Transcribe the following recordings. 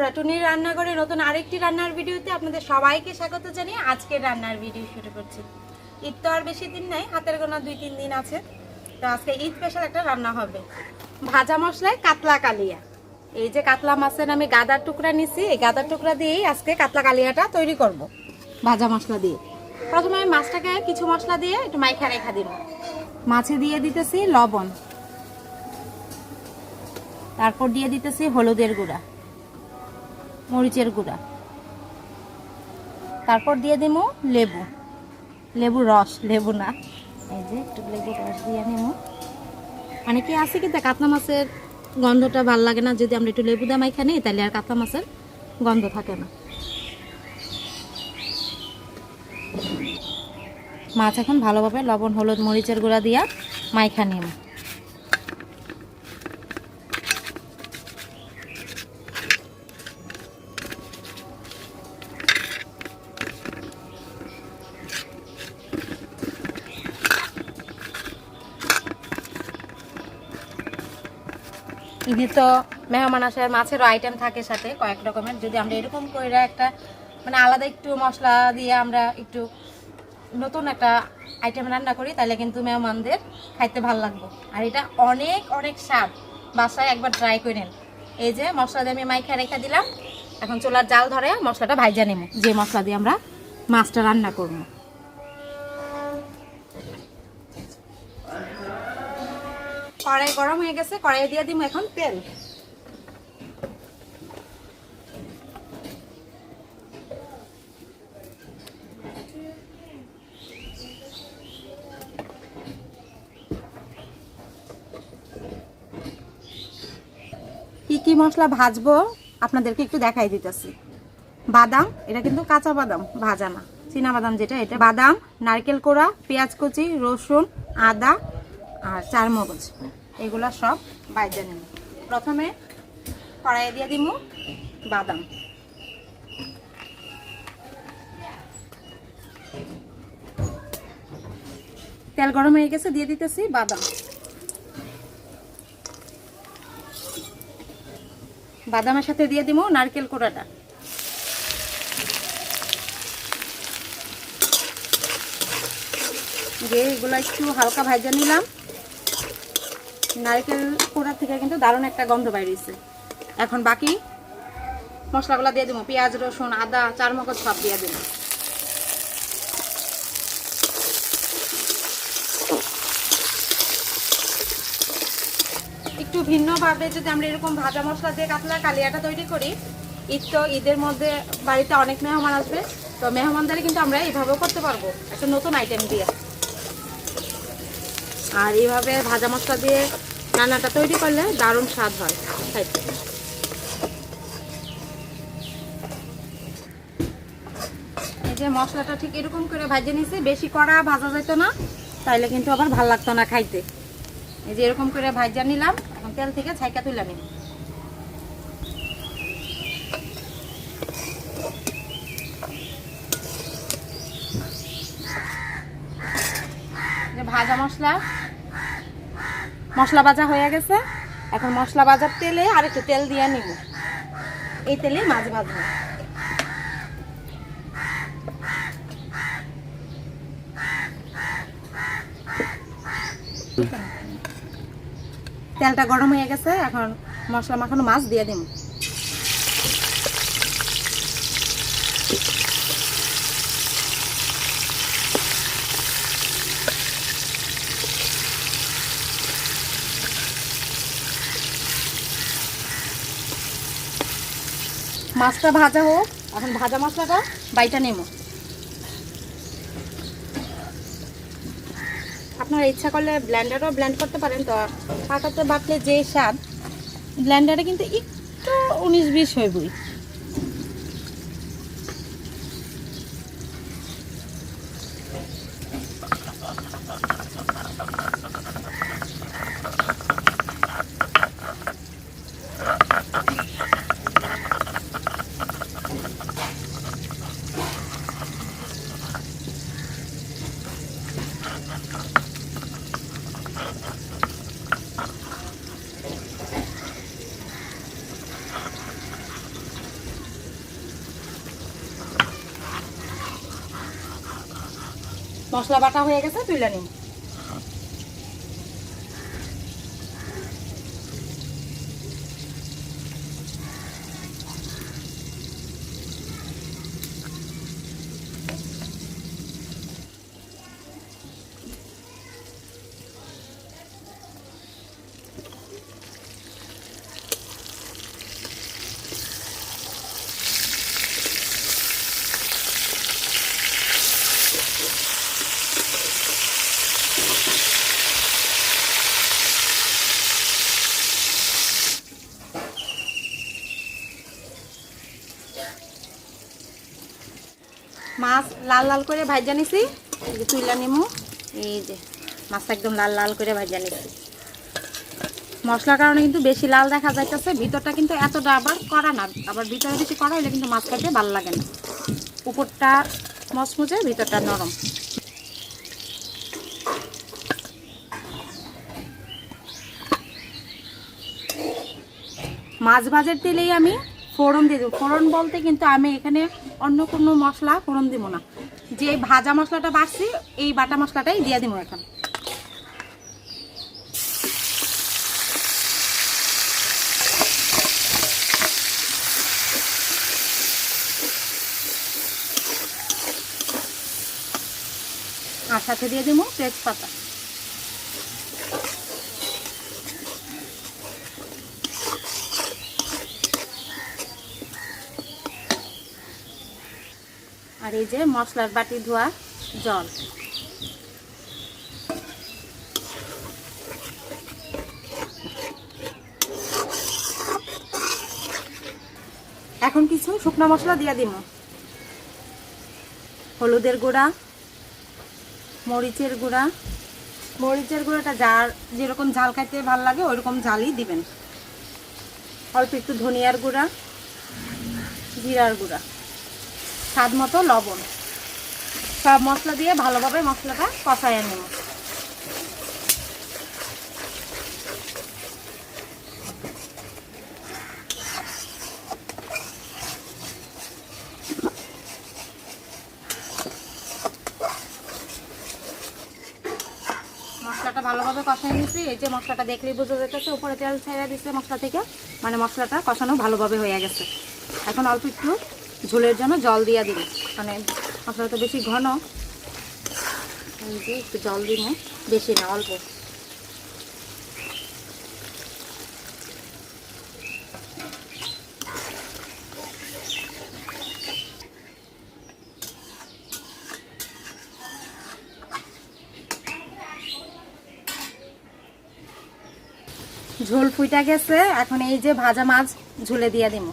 বন্ধুরা, টুনির রান্নাঘরে নতুন আরেকটি রান্নার ভিডিওতে আপনাদের সবাইকে স্বাগত জানিয়ে আজকের রান্নার ভিডিও শুরু করছি। ঈদ তো আর বেশি দিন নাই, হাতের গোনা 2-3 দিন আছে। তো আজকে ঈদ স্পেশাল একটা রান্না হবে, ভাজা মশলায় কাতলা কালিয়া। এই যে কাতলা মাছের আমি গাদার টুকরা নিছি, এই গাদার টুকরা দিয়েই আজকে কাতলা কালিয়াটা তৈরি করব ভাজা মশলা দিয়ে। প্রথমে আমি মাছটাকে কিছু মশলা দিয়ে একটু মাইখা রেখা দিব। মাছে দিয়ে দিতেছি লবণ, তারপর দিয়ে দিতেছি হলুদের গুঁড়া, মরিচের গুঁড়া, তারপর দিয়ে দিব লেবুর রস, লেবু না, এই যে একটু লেবুর রস দিয়ে নেব। অনেকে আছে কিন্তু কাতলা মাছের গন্ধটা ভাল লাগে না, যদি আমরা একটু লেবু দিয়ে মাইখা নিই তাহলে আর কাতলা মাছের গন্ধ থাকে না। মাছ এখন ভালোভাবে লবণ হলুদ মরিচের গুঁড়া দিয়া মাইখা নেব। ঈদে তো মেহমান আসার মাছেরও আইটেম থাকে সাথে কয়েক রকমের। যদি আমরা এরকম করে একটা মানে আলাদা একটু মশলা দিয়ে আমরা একটু নতুন একটা আইটেম রান্না করি তাহলে কিন্তু মেহমানদের খাইতে ভালো লাগবে। আর এটা অনেক অনেক স্বাদ, বাসায় একবার ট্রাই করে নেন। এই যে মশলা দিয়ে আমি মাইখা রেখে দিলাম, এখন চুলার জাল ধরে মশলাটা ভাইজা নেব, যে মশলা দিয়ে আমরা মাছটা রান্না করবো। কড়াই গরম হয়ে গেছে, কড়াই দিয়ে দিব এখন তেল। কি কি মশলা ভাজবো আপনাদেরকে একটু দেখাই দিতেছি। বাদাম, এটা কিন্তু কাঁচা বাদাম, ভাজা না, চীনা বাদাম যেটা, এটা বাদাম, নারকেল কোড়া, পেঁয়াজ কুচি, রসুন, আদা আর চারমগজ, এগুলা সব ভাজা নেব। প্রথমে কড়াইয়ে দিয়ে দিব বাদাম, তেল গরম হয়ে গেছে, দিয়ে দিতেছি বাদাম। বাদামের সাথে দিয়ে দিব নারকেল কোড়াটা, দিয়ে এগুলো একটু হালকা ভাজা নিলাম। নারকেল কোড়া থেকে কিন্তু দারুণ একটা গন্ধ বাইরেছে। এখন বাকি মশলাগুলো দিয়ে দেবো, পেঁয়াজ রসুন আদা চারমগজ সব দিয়ে দেবো। একটু ভিন্নভাবে যদি আমরা এরকম ভাজা মশলা দিয়ে কাতলা কালিয়াটা তৈরি করি, ঈদ তো, ঈদের মধ্যে বাড়িতে অনেক মেহমান আসবে, তো মেহমানদারি কিন্তু আমরা এইভাবেও করতে পারবো একটা নতুন আইটেম দিয়ে। আর এইভাবে ভাজা মশলা দিয়ে রান্নাটা তৈরি করলে দারুণ স্বাদ হয় খাইতে। এই যে মশলাটা ঠিক এরকম করে ভাজে নিছি, বেশি কড়া ভাজা যেত না, তাইলে কিন্তু আবার ভাল লাগতো না খাইতে। এই যে এরকম করে ভাজা নিলাম, এখন তেল থেকে ছাইকা তুলে নিব। ভাজা মশলা ভাজা হয়ে গেছে, এখন মশলা ভাজার তেলে আর একটু তেল দিয়ে নিব, এই তেলে মাছ ভাজবো। তেলটা গরম হয়ে গেছে, এখন মশলা মাখানো মাছ দিয়ে দিব। মাছটা ভাজা হোক, এখন ভাজা মশলাটা বাইটা নেব। আপনারা ইচ্ছা করলে ব্লেন্ডারও ব্লেন্ড করতে পারেন, তো পাটাতে বাটলে যে স্বাদ, ব্লেন্ডারে কিন্তু একটু 19-20 হইবই। মশলা বাটা হয়ে গেছে, তুলে নিন। মাছ লাল লাল করে ভাজা নিছি, এই যে তুইলা নিমু। এই যে মাছটা একদম লাল লাল করে ভাজা নিছি। মশলার কারণে কিন্তু বেশি লাল দেখা যাইতেছে, ভিতরটা কিন্তু এতটা আবার করা না, আবার ভিতরে বেশি করা হলে কিন্তু মাছ খাইতে ভালো লাগে না। উপরটা মচমচে, ভিতরটা নরম। মাছ ভাজার তেলেই আমি ফোড়ন দিয়ে দেবো। ফোড়ন বলতে কিন্তু আমি এখানে অন্য কোনো মশলা ফোড়ন দিব না, যে ভাজা মশলাটা বাড়ছি এই বাটা মশলাটাই দিয়ে দিব এখন। আর সাথে দিয়ে দিব তেজপাতা। আর এই যে মশলার বাটি ধোয়া জল। এখন কিছু শুকনো মশলা দিয়ে দিব। হলুদের গুঁড়া, মরিচের গুঁড়া। মরিচের গুঁড়াটা যার যেরকম ঝাল খাইতে ভালো লাগে ওইরকম ঝালই দিবেন। অল্প একটু ধনিয়ার গুঁড়া, জিরার গুঁড়া, স্বাদ মতো লবণ। সব মশলা দিয়ে ভালোভাবে মশলাটা কষায় নেব। মশলাটা ভালোভাবে কষাই নিয়েছি। এই যে মশলাটা দেখলেই বোঝা যাচ্ছে উপরে তেল ছেড়ে দিচ্ছে মশলা থেকে, মানে মশলাটা কষানো ভালোভাবে হয়ে গেছে। এখন অল্প একটু ঝোলের জন্য জল দিয়ে দিন, মানে মশলাটা বেশি ঘন, একটু জল দিব, বেশি না অল্প। ঝোল ফুইটা গেছে, এখন এই যে ভাজা মাছ ঝোলে দিয়ে দিব।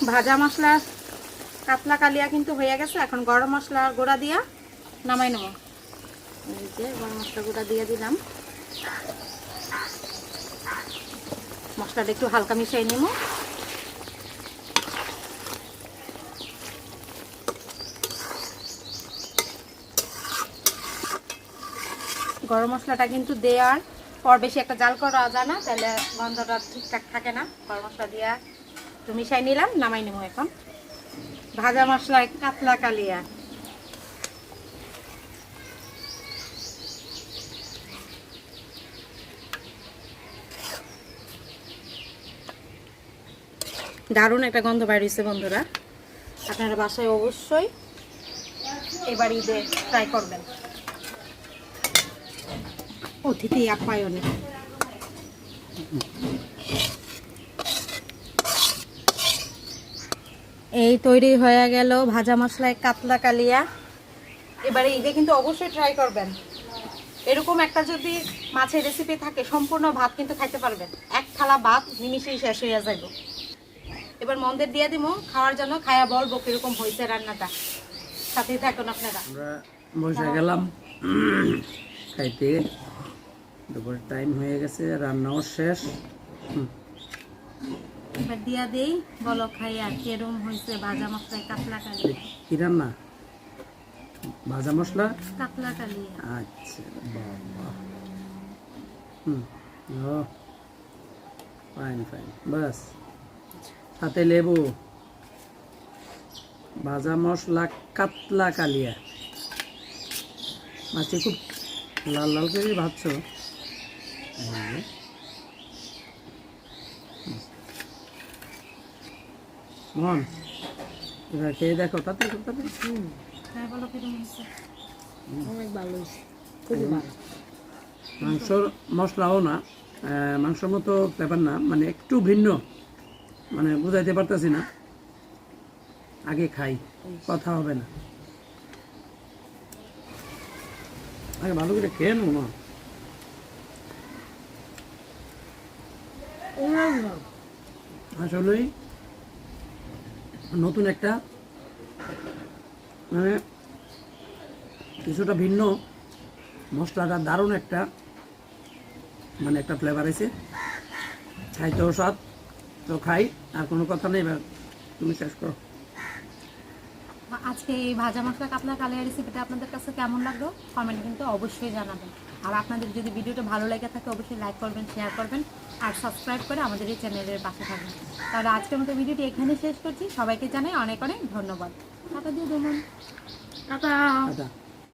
ভাজা মশলা কাতলা কালিয়া কিন্তু হয়ে গেছে। এখন গরম মশলা গুঁড়া দিয়া নামাই নেব। এই যে গরম মশলা গুঁড়া দিয়ে দিলাম। মশলাটা একটু হালকা মিশিয়ে নেব। গরম মশলাটা কিন্তু দেওয়ার পর বেশি একটা জাল করা যায় না, তাহলে গন্ধটা ঠিকঠাক থাকে না। গরম মশলা দিয়া একটু মিশাই নিলাম, নামাই নেব এখন। ভাজা মশলা কাতলা কালিয়া। দারুণ একটা গন্ধ বাইর হয়েছে বন্ধুরা। আপনারা বাসায় অবশ্যই এবার ঈদে ট্রাই করবেন। অতিথি আপ্যায়নে। এই তৈরি হয়ে গেল ভাজা মশলায় কাতলা কালিয়া। এবারে ঈদে কিন্তু অবশ্যই ট্রাই করবেন। এরকম একটা যদি মাছের রেসিপি থাকে, সম্পূর্ণ ভাত কিন্তু খাইতে পারবেন। এক থালা ভাত নিমিশেই শেষ হয়ে যাবে। এবার মন্দের দিয়ে দিব খাওয়ার জন্য, খায়া বলবো কিরকম হয়েছে রান্নাটা। সাথেই থাকুন আপনারা। আমরা বসে গেলাম খাইতে। দুপুরের টাইম হয়ে গেছে, রান্নাও শেষ। এবার দিয়া দেই, বলো খাইয়া কেরম হয়েছে ভাজা মশলায় কাতলা কালিয়া। কি রান্না? ভাজা মশলা। কাতলা কালিয়া। আচ্ছা বাবা, ও ফাইন ফাইন, বাস সাথে লেবু, ভাজা মশলা কাতলা কালিয়া। মাছটি খুব লাল লাল করে ভাজছো। মন এবার খেয়ে দেখো, তাতে হ্যাঁ বলো কেরম হয়েছে। অনেক ভালো হয়েছে, খুবই ভালো। মাংসর মশলাও না, মাংসর মতো ব্যাপার না, মানে একটু ভিন্ন, মানে বুঝাইতে পারতেছি না। আগে খাই, কথা হবে না। আগে ভালো করে খেয়ে নেবো না। অনেক ভালো। আসলেই নতুন একটা, মানে কিছুটা ভিন্ন, মশলাটা দারুণ একটা, মানে একটা ফ্লেভার আছে, খাইতেও স্বাদ। তো খাই, আর কোনো কথা নেই, এবার তুমি শেষ করো। আজকে এই ভাজা মশলা কাতলা কালিয়া রেসিপিটা আপনাদের কাছে কেমন লাগলো কমেন্টে কিন্তু অবশ্যই জানাবেন। আর আপনাদের যদি ভিডিওটা ভালো লেগে থাকে অবশ্যই লাইক করবেন, শেয়ার করবেন আর সাবস্ক্রাইব করে আমাদের এই চ্যানেলের পাশে থাকবেন। তাহলে আজকের মতো ভিডিওটি এখানে শেষ করছি। সবাইকে জানাই অনেক অনেক ধন্যবাদ। টাটা দিয়ে দেবেন। টাটা। আচ্ছা।